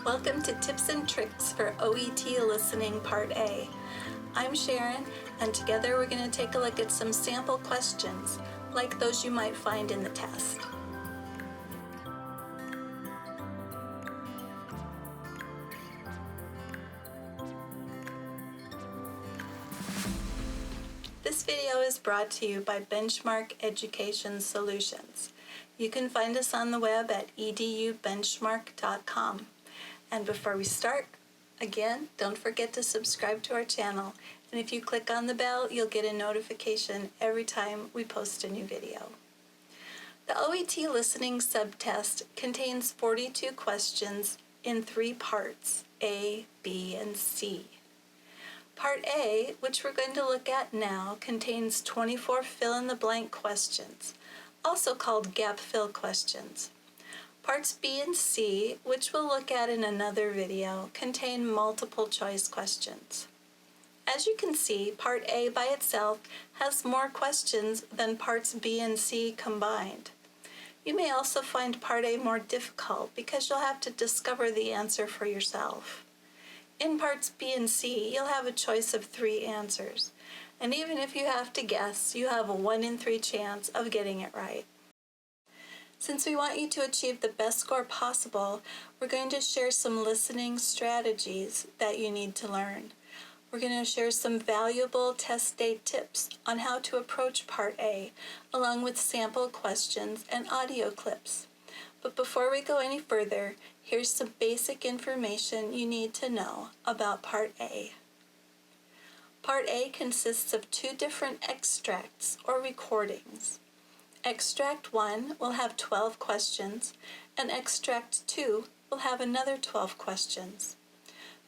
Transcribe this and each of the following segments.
Welcome to Tips and Tricks for OET Listening Part A. I'm Sharon, and together we're going to take a look at some sample questions, like those you might find in the test. This video is brought to you by Benchmark Education Solutions. You can find us on the web at edubenchmark.com. And before we start, again, don't forget to subscribe to our channel. And if you click on the bell, you'll get a notification every time we post a new video. The OET Listening Sub-Test contains 42 questions in 3 parts, A, B, and C. Part A, which we're going to look at now, contains 24 fill-in-the-blank questions, also called gap fill questions. Parts B and C, which we'll look at in another video, contain multiple choice questions. As you can see, Part A by itself has more questions than Parts B and C combined. You may also find Part A more difficult because you'll have to discover the answer for yourself. In Parts B and C, you'll have a choice of 3 answers, and even if you have to guess, you have a 1 in 3 chance of getting it right. Since we want you to achieve the best score possible, we're going to share some listening strategies that you need to learn. We're going to share some valuable test day tips on how to approach Part A, along with sample questions and audio clips. But before we go any further, here's some basic information you need to know about Part A. Part A consists of 2 different extracts or recordings. Extract 1 will have 12 questions, and Extract 2 will have another 12 questions.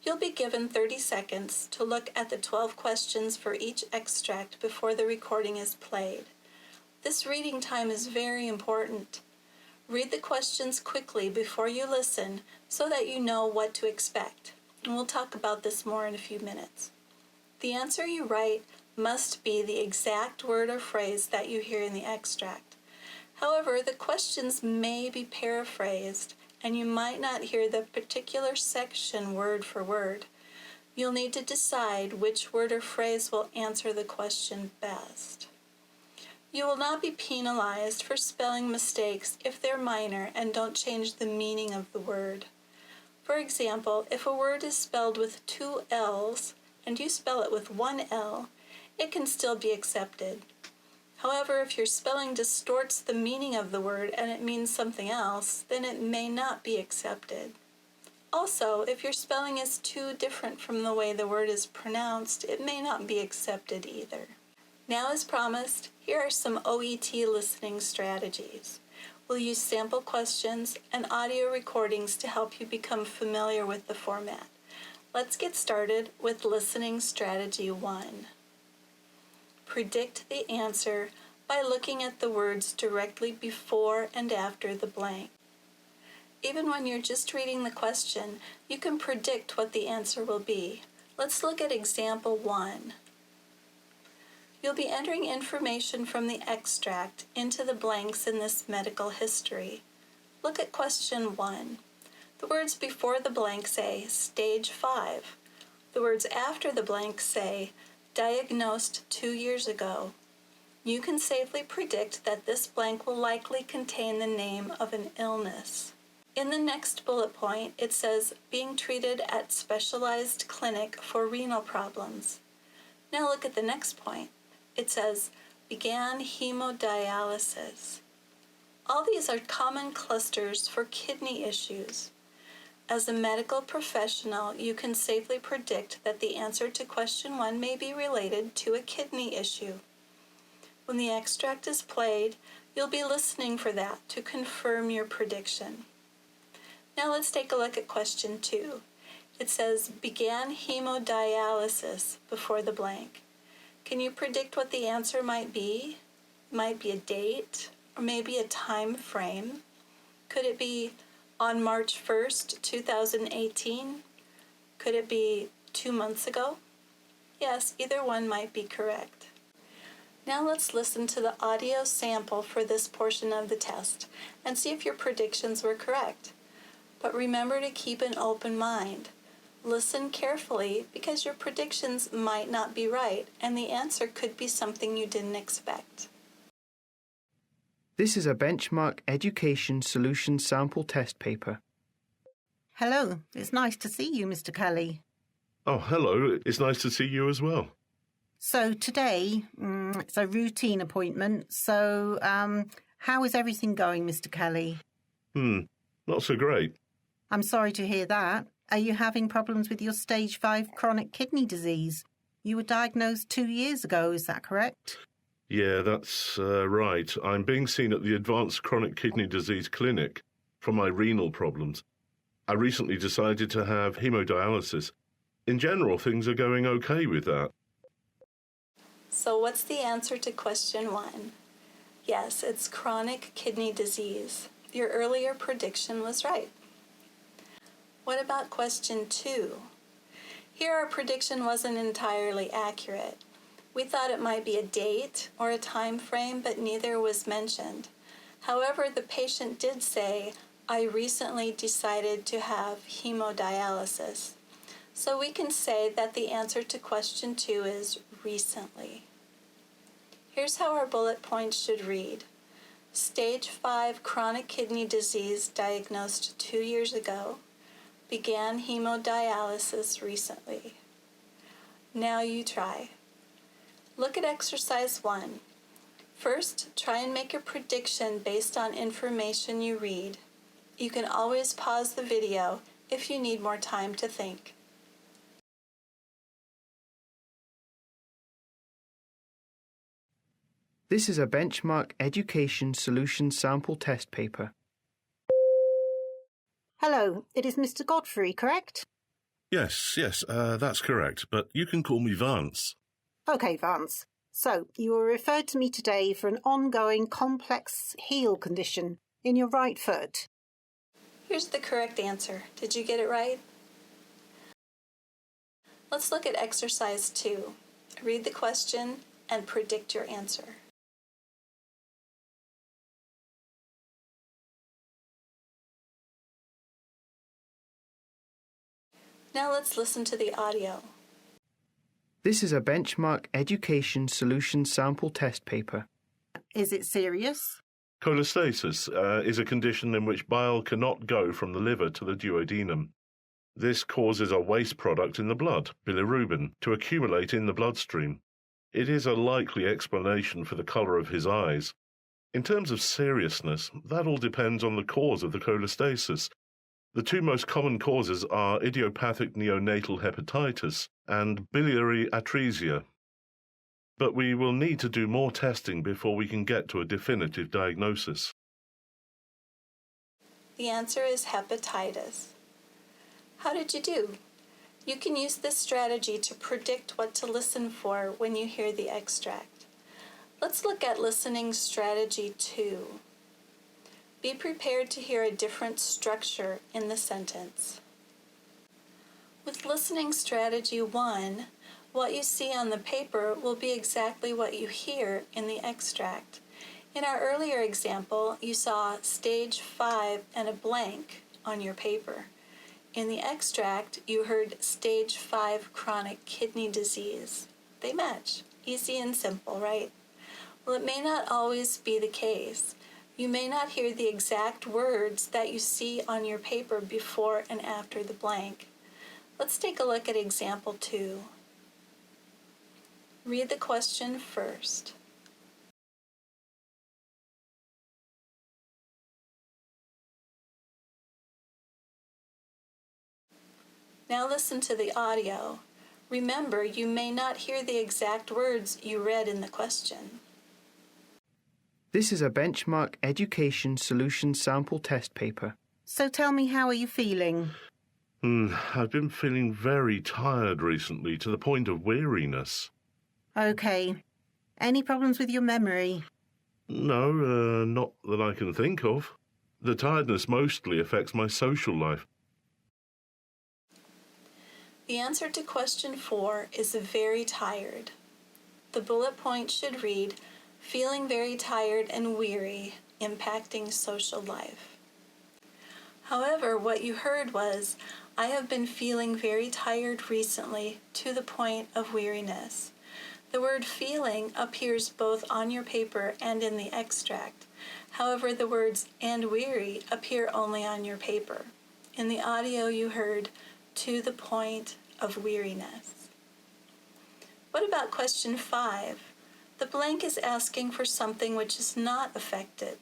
You'll be given 30 seconds to look at the 12 questions for each extract before the recording is played. This reading time is very important. Read the questions quickly before you listen so that you know what to expect, and we'll talk about this more in a few minutes. The answer you write must be the exact word or phrase that you hear in the extract. However, the questions may be paraphrased, and you might not hear the particular section word for word. You'll need to decide which word or phrase will answer the question best. You will not be penalized for spelling mistakes if they're minor and don't change the meaning of the word. For example, if a word is spelled with 2 L's and you spell it with 1 L, it can still be accepted. However, if your spelling distorts the meaning of the word and it means something else, then it may not be accepted. Also, if your spelling is too different from the way the word is pronounced, it may not be accepted either. Now, as promised, here are some OET listening strategies. We'll use sample questions and audio recordings to help you become familiar with the format. Let's get started with listening strategy 1. Predict the answer by looking at the words directly before and after the blank. Even when you're just reading the question, you can predict what the answer will be. Let's look at example 1. You'll be entering information from the extract into the blanks in this medical history. Look at question 1. The words before the blank say stage 5. The words after the blank say diagnosed 2 years ago. You can safely predict that this blank will likely contain the name of an illness. In the next bullet point, it says being treated at specialized clinic for renal problems. Now look at the next point. It says began hemodialysis. All these are common clusters for kidney issues. As a medical professional, you can safely predict that the answer to question 1 may be related to a kidney issue. When the extract is played, you'll be listening for that to confirm your prediction. Now let's take a look at question 2. It says began hemodialysis before the blank. Can you predict what the answer might be? It might be a date, or maybe a time frame. Could it be on March 1st, 2018? Could it be 2 months ago? Yes, either one might be correct. Now let's listen to the audio sample for this portion of the test and see if your predictions were correct. But remember to keep an open mind. Listen carefully because your predictions might not be right and the answer could be something you didn't expect. This is a benchmark education solution sample test paper. Hello, it's nice to see you, Mr. Kelly. Oh, hello. It's nice to see you as well. So today, it's a routine appointment. So, how is everything going, Mr. Kelly? Not so great. I'm sorry to hear that. Are you having problems with your stage 5 chronic kidney disease? You were diagnosed 2 years ago, is that correct? Yeah, that's right. I'm being seen at the Advanced Chronic Kidney Disease Clinic for my renal problems. I recently decided to have hemodialysis. In general, things are going okay with that. So what's the answer to question 1? Yes, it's chronic kidney disease. Your earlier prediction was right. What about question 2? Here our prediction wasn't entirely accurate. We thought it might be a date or a time frame, but neither was mentioned. However, the patient did say, I recently decided to have hemodialysis. So we can say that the answer to question 2 is recently. Here's how our bullet points should read. Stage 5 chronic kidney disease diagnosed 2 years ago. Began hemodialysis recently. Now you try. Look at exercise 1. First, try and make a prediction based on information you read. You can always pause the video if you need more time to think. This is a benchmark education solution sample test paper. Hello, it is Mr. Godfrey, correct? Yes, that's correct. But you can call me Vance. Okay, Vance. So, you were referred to me today for an ongoing complex heel condition in your right foot. Here's the correct answer. Did you get it right? Let's look at exercise 2. Read the question and predict your answer. Now let's listen to the audio. This is a benchmark education solution sample test paper. Is it serious? Cholestasis is a condition in which bile cannot go from the liver to the duodenum. This causes a waste product in the blood, bilirubin, to accumulate in the bloodstream. It is a likely explanation for the colour of his eyes. In terms of seriousness, that all depends on the cause of the cholestasis. The 2 most common causes are idiopathic neonatal hepatitis and biliary atresia. But we will need to do more testing before we can get to a definitive diagnosis. The answer is hepatitis. How did you do? You can use this strategy to predict what to listen for when you hear the extract. Let's look at listening strategy 2. Be prepared to hear a different structure in the sentence. With listening strategy 1, what you see on the paper will be exactly what you hear in the extract. In our earlier example, you saw stage 5 and a blank on your paper. In the extract, you heard stage 5 chronic kidney disease. They match. Easy and simple, right? Well, it may not always be the case. You may not hear the exact words that you see on your paper before and after the blank. Let's take a look at example 2. Read the question first. Now listen to the audio. Remember, you may not hear the exact words you read in the question. This is a benchmark education solution sample test paper. So tell me, how are you feeling? I've been feeling very tired recently to the point of weariness. Okay. Any problems with your memory? No, not that I can think of. The tiredness mostly affects my social life. The answer to question 4 is very tired. The bullet point should read, feeling very tired and weary, impacting social life. However, what you heard was, I have been feeling very tired recently to the point of weariness. The word feeling appears both on your paper and in the extract. However, the words and weary appear only on your paper. In the audio, you heard to the point of weariness. What about question 5? The blank is asking for something which is not affected.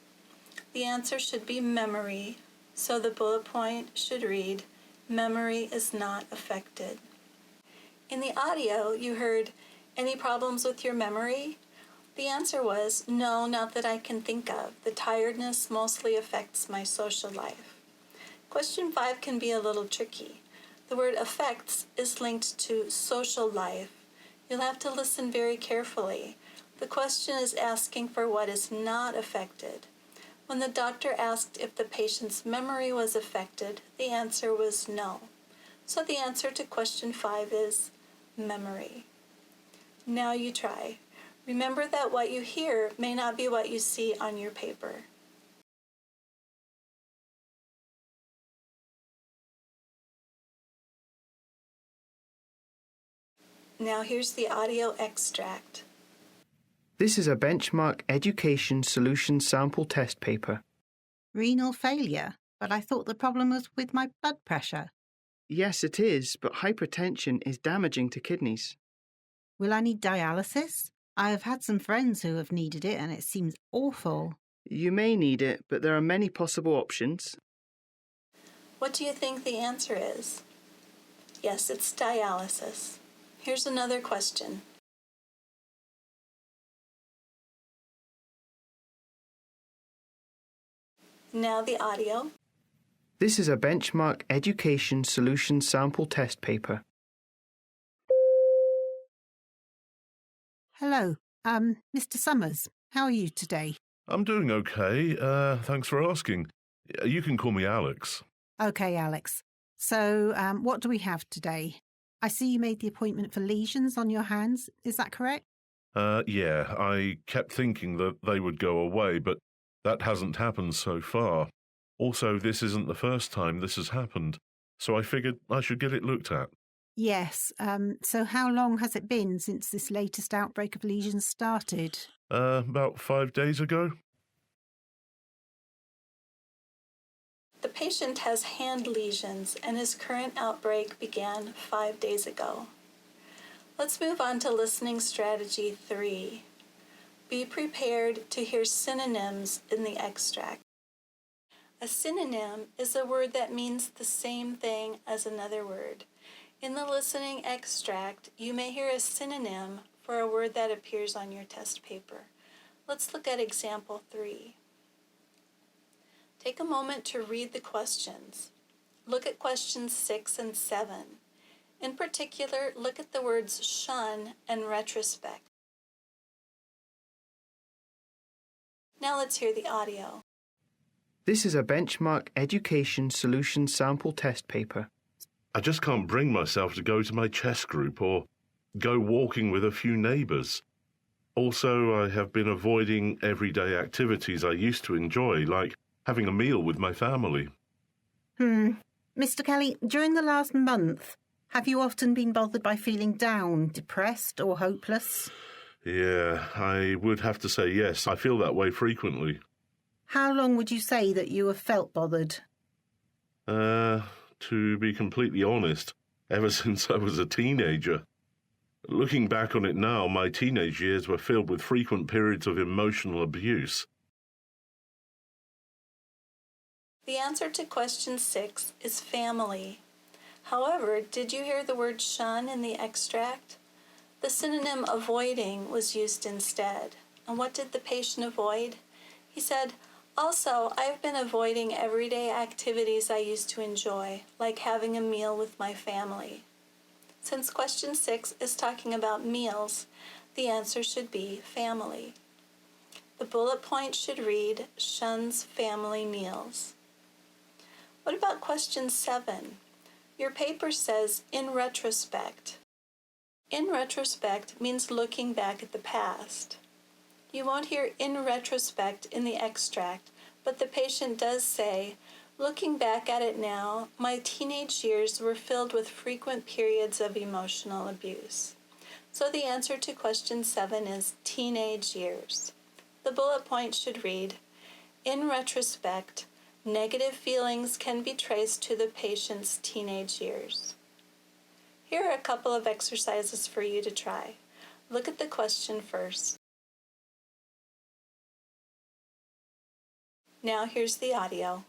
The answer should be memory, so the bullet point should read, memory is not affected. In the audio, you heard, any problems with your memory? The answer was, no, not that I can think of. The tiredness mostly affects my social life. Question 5 can be a little tricky. The word affects is linked to social life. You'll have to listen very carefully. The question is asking for what is not affected. When the doctor asked if the patient's memory was affected, the answer was no. So the answer to question 5 is memory. Now you try. Remember that what you hear may not be what you see on your paper. Now here's the audio extract. This is a benchmark education solution sample test paper. Renal failure, but I thought the problem was with my blood pressure. Yes, it is, but hypertension is damaging to kidneys. Will I need dialysis? I have had some friends who have needed it and it seems awful. You may need it, but there are many possible options. What do you think the answer is? Yes, it's dialysis. Here's another question. Now the audio. This is a benchmark education solution sample test paper. Hello, Mr. Summers. How are you today? I'm doing okay. Thanks for asking. You can call me Alex. Okay, Alex. So, what do we have today? I see you made the appointment for lesions on your hands. Is that correct? Yeah, I kept thinking that they would go away, but that hasn't happened so far. Also, this isn't the first time this has happened, so I figured I should get it looked at. Yes. So how long has it been since this latest outbreak of lesions started? About 5 days ago. The patient has hand lesions and his current outbreak began 5 days ago. Let's move on to listening strategy 3. Be prepared to hear synonyms in the extract. A synonym is a word that means the same thing as another word. In the listening extract, you may hear a synonym for a word that appears on your test paper. Let's look at example 3. Take a moment to read the questions. Look at questions 6 and 7. In particular, look at the words shun and retrospect. Now let's hear the audio. This is a benchmark education solution sample test paper. I just can't bring myself to go to my chess group or go walking with a few neighbours. Also, I have been avoiding everyday activities I used to enjoy, like having a meal with my family. Mr. Kelly, during the last month, have you often been bothered by feeling down, depressed or hopeless? Yeah, I would have to say yes. I feel that way frequently. How long would you say that you have felt bothered? To be completely honest, ever since I was a teenager. Looking back on it now, my teenage years were filled with frequent periods of emotional abuse. The answer to question 6 is family. However, did you hear the word shun in the extract? The synonym avoiding was used instead. And what did the patient avoid? He said, also, I've been avoiding everyday activities I used to enjoy, like having a meal with my family. Since question 6 is talking about meals, the answer should be family. The bullet point should read, shuns family meals. What about question 7? Your paper says, in retrospect. In retrospect means looking back at the past. You won't hear in retrospect in the extract, but the patient does say, Looking back at it now, my teenage years were filled with frequent periods of emotional abuse. So the answer to question 7 is teenage years. The bullet point should read, in retrospect, negative feelings can be traced to the patient's teenage years. Here are a couple of exercises for you to try. Look at the question first. Now here's the audio.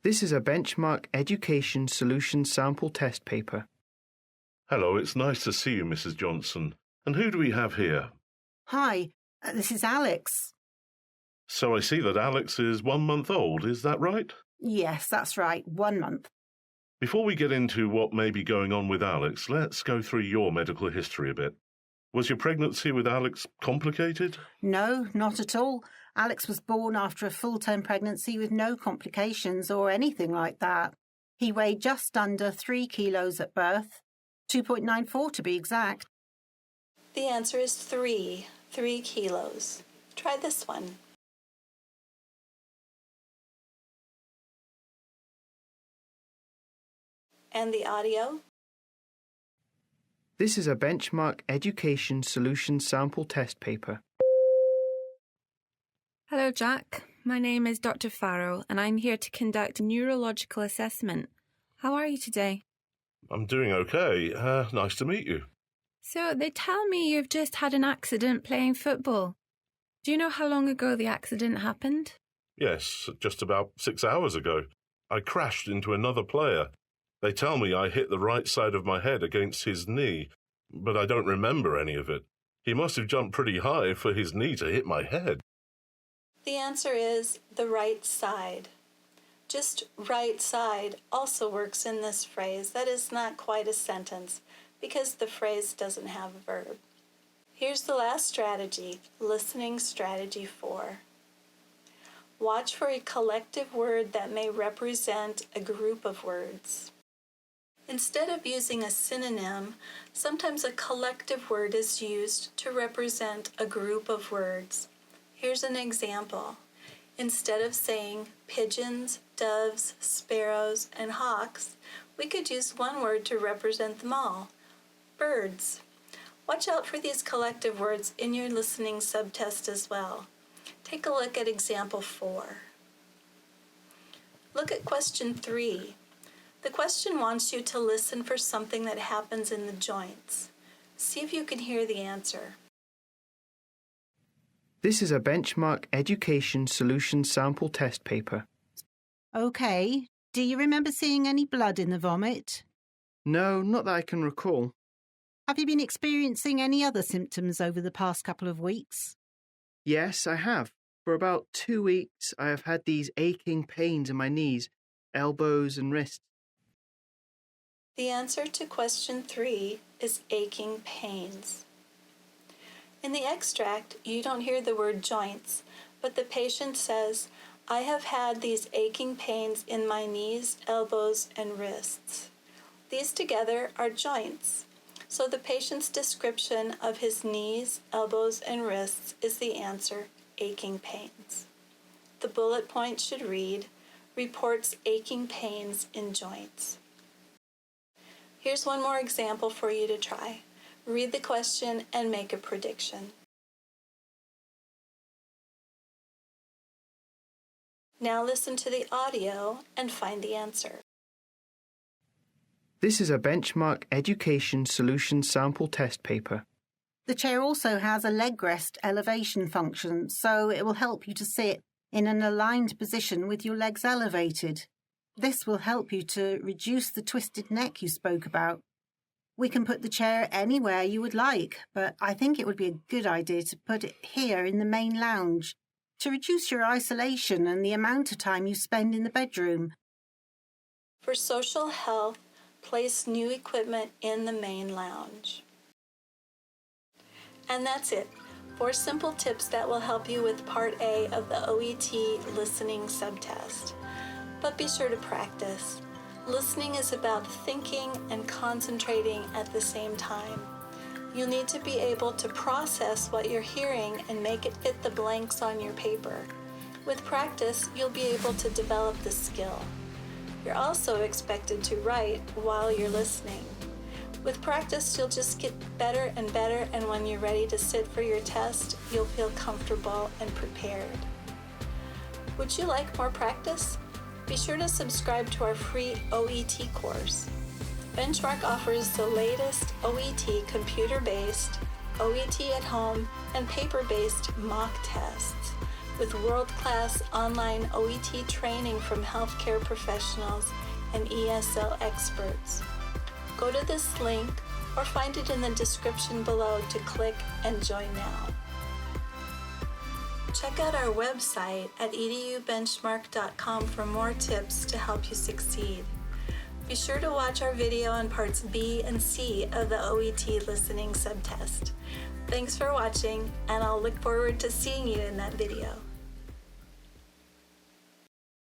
This is a Benchmark Education Solution Sample Test paper. Hello, it's nice to see you, Mrs. Johnson. And who do we have here? Hi, this is Alex. So I see that Alex is 1 month old, is that right? Yes, that's right, 1 month. Before we get into what may be going on with Alex, let's go through your medical history a bit. Was your pregnancy with Alex complicated? No, not at all. Alex was born after a full-term pregnancy with no complications or anything like that. He weighed just under 3 kilos at birth, 2.94 to be exact. The answer is 3 kilos. Try this one. And the audio? This is a Benchmark Education Solution Sample Test paper. Hello, Jack. My name is Dr. Farrow, and I'm here to conduct a neurological assessment. How are you today? I'm doing okay. Nice to meet you. So, they tell me you've just had an accident playing football. Do you know how long ago the accident happened? Yes, just about 6 hours ago. I crashed into another player. They tell me I hit the right side of my head against his knee, but I don't remember any of it. He must have jumped pretty high for his knee to hit my head. The answer is the right side. Just right side also works in this phrase. That is not quite a sentence because the phrase doesn't have a verb. Here's the last strategy, listening strategy 4. Watch for a collective word that may represent a group of words. Instead of using a synonym, sometimes a collective word is used to represent a group of words. Here's an example. Instead of saying pigeons, doves, sparrows, and hawks, we could use one word to represent them all, birds. Watch out for these collective words in your listening subtest as well. Take a look at example 4. Look at question 3. The question wants you to listen for something that happens in the joints. See if you can hear the answer. This is a Benchmark Education Solution Sample Test paper. OK, do you remember seeing any blood in the vomit? No, not that I can recall. Have you been experiencing any other symptoms over the past couple of weeks? Yes, I have. For about 2 weeks, I have had these aching pains in my knees, elbows and wrists. The answer to question 3 is aching pains. In the extract, you don't hear the word joints, but the patient says, I have had these aching pains in my knees, elbows, and wrists. These together are joints. So the patient's description of his knees, elbows, and wrists is the answer, aching pains. The bullet point should read, reports aching pains in joints. Here's one more example for you to try. Read the question and make a prediction. Now listen to the audio and find the answer. This is a Benchmark Education Solution Sample Test paper. The chair also has a leg rest elevation function, so it will help you to sit in an aligned position with your legs elevated. This will help you to reduce the twisted neck you spoke about. We can put the chair anywhere you would like, but I think it would be a good idea to put it here in the main lounge to reduce your isolation and the amount of time you spend in the bedroom. For social health, place new equipment in the main lounge. And that's it. 4 simple tips that will help you with Part A of the OET Listening Sub-Test. But be sure to practice. Listening is about thinking and concentrating at the same time. You'll need to be able to process what you're hearing and make it fit the blanks on your paper. With practice, you'll be able to develop the skill. You're also expected to write while you're listening. With practice, you'll just get better and better, and when you're ready to sit for your test, you'll feel comfortable and prepared. Would you like more practice? Be sure to subscribe to our free OET course. Benchmark offers the latest OET computer-based, OET at home, and paper-based mock tests with world-class online OET training from healthcare professionals and ESL experts. Go to this link or find it in the description below to click and join now. Check out our website at edubenchmark.com for more tips to help you succeed. Be sure to watch our video on parts B and C of the OET Listening Sub-Test. Thanks for watching, and I'll look forward to seeing you in that video.